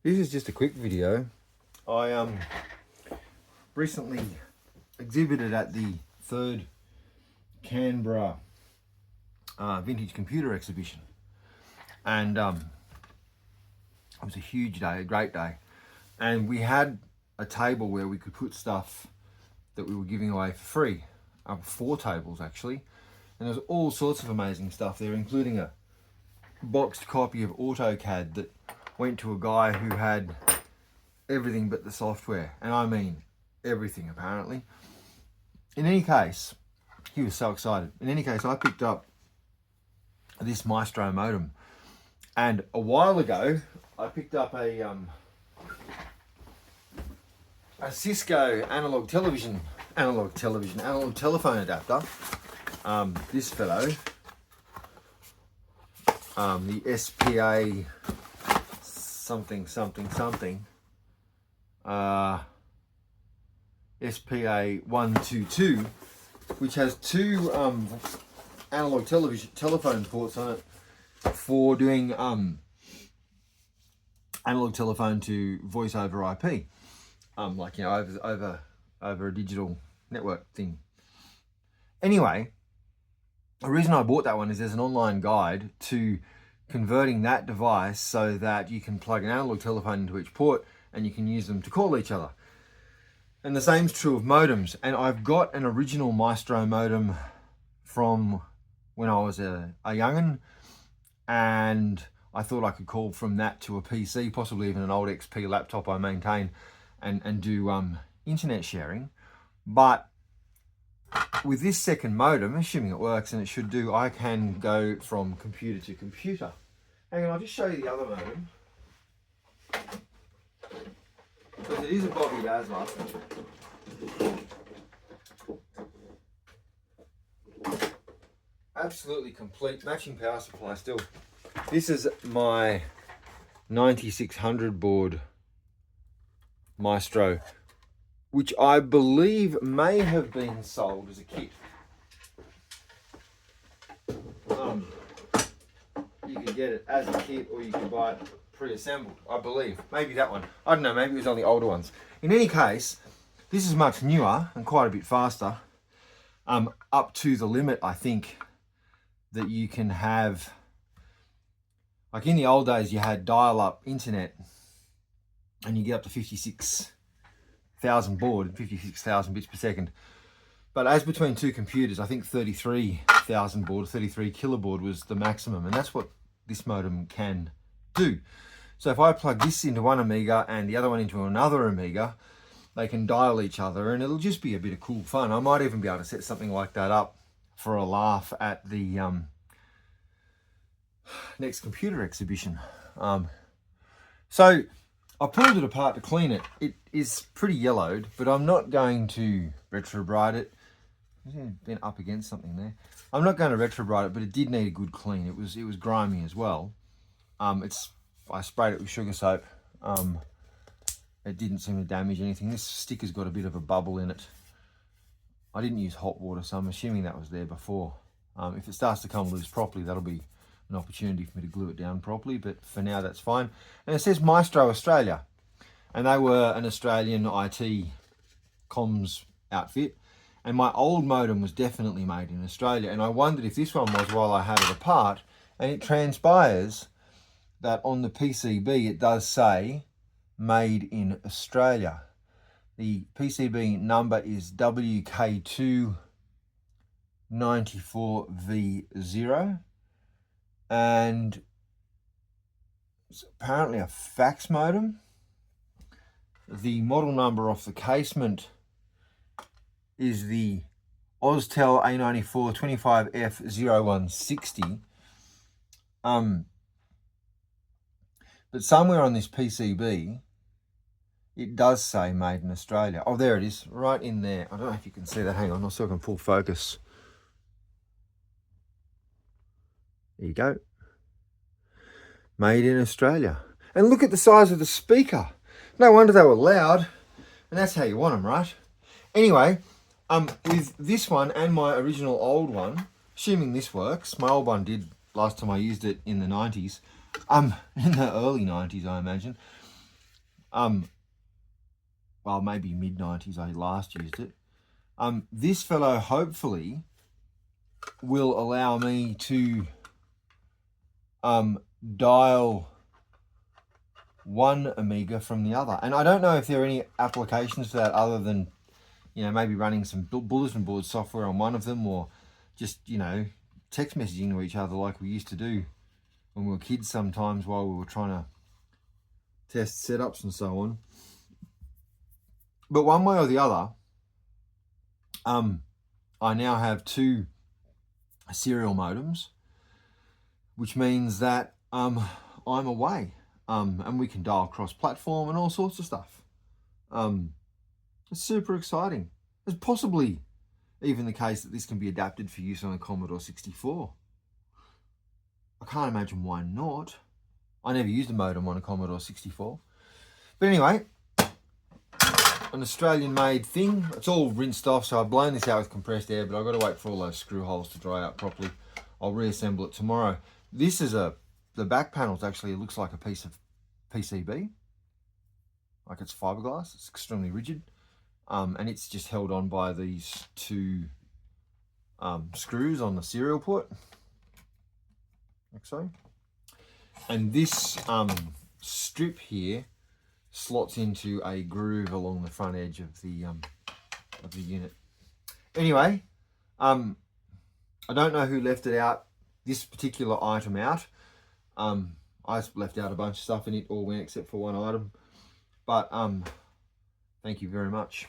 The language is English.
This is just a quick video. I recently exhibited at the 3rd Canberra Vintage Computer Exhibition, and it was a huge day, a great day, and we had a table where we could put stuff that we were giving away for free. 4 tables actually, and there's all sorts of amazing stuff there, including a boxed copy of AutoCAD that went to a guy who had everything but the software, and I mean everything apparently. In any case, he was so excited. In any case, I picked up this Maestro modem, and a while ago I picked up a Cisco analog telephone adapter. This fellow, the SPA something, SPA 122, which has 2 analog telephone ports on it for doing analog telephone to voice over IP, like, you know, over a digital network thing. Anyway, the reason I bought that one is there's an online guide to converting that device so that you can plug an analog telephone into each port and you can use them to call each other. And the same's true of modems. And I've got an original Maestro modem from when I was a young'un, and I thought I could call from that to a PC, possibly even an old XP laptop I maintain, and do internet sharing. But with this second modem, assuming it works, and it should do, I can go from computer to computer. Hang on, I'll just show you the other modem. Because it is a Bobby Dazzler. Absolutely complete, matching power supply still. This is my 9600 board Maestro, which I believe may have been sold as a kit. You could get it as a kit, or you could buy it pre-assembled, I believe. Maybe that one. I don't know, maybe it was on the older ones. In any case, this is much newer and quite a bit faster. Up to the limit, I think, that you can have. Like in the old days, you had dial-up internet, and you get up to 56,000 baud, 56,000 bits per second. But as between 2 computers, I think 33,000 baud, 33 kilobaud was the maximum, and that's what this modem can do. So if I plug this into one Amiga and the other one into another Amiga, they can dial each other, and it'll just be a bit of cool fun. I might even be able to set something like that up for a laugh at the next computer exhibition. So I pulled it apart to clean it. It is pretty yellowed, but I'm not going to retrobrite it. Been up against something there. I'm not going to retrobrite it, but it did need a good clean. It was grimy as well. I sprayed it with sugar soap. It didn't seem to damage anything. This sticker's got a bit of a bubble in it. I didn't use hot water, so I'm assuming that was there before. If it starts to come loose properly, that'll be an opportunity for me to glue it down properly, but for now that's fine. And it says Maestro Australia, and they were an Australian IT comms outfit, and my old modem was definitely made in Australia, and I wondered if this one was while I had it apart. And it transpires that on the PCB it does say made in Australia. The PCB number is WK294V0, and it's apparently a fax modem. The model number off the casement is the Austel A94 25F0160. But somewhere on this PCB, it does say made in Australia. Oh, there it is, right in there. I don't know if you can see that. Hang on, I'll see if I can full focus. There you go. Made in Australia. And look at the size of the speaker. No wonder they were loud. And that's how you want them, right? Anyway, with this one and my original old one, assuming this works, my old one did last time I used it in the 90s, in the early 90s, I imagine. well, maybe mid-90s I last used it. This fellow hopefully will allow me to dial one Amiga from the other. And I don't know if there are any applications for that other than, you know, maybe running some bulletin board software on one of them, or just, you know, text messaging to each other like we used to do when we were kids sometimes while we were trying to test setups and so on. But one way or the other, I now have 2 serial modems, which means that I'm away, and we can dial cross-platform and all sorts of stuff. It's super exciting. It's possibly even the case that this can be adapted for use on a Commodore 64. I can't imagine why not. I never used a modem on a Commodore 64. But anyway, an Australian-made thing. It's all rinsed off, so I've blown this out with compressed air, but I've got to wait for all those screw holes to dry out properly. I'll reassemble it tomorrow. This is the back panels actually, it looks like a piece of PCB. Like it's fiberglass. It's extremely rigid. And it's just held on by these 2 screws on the serial port, like so. And this strip here slots into a groove along the front edge of the unit. Anyway, I don't know who left it out, this particular item out. I left out a bunch of stuff and it all went except for one item. But thank you very much.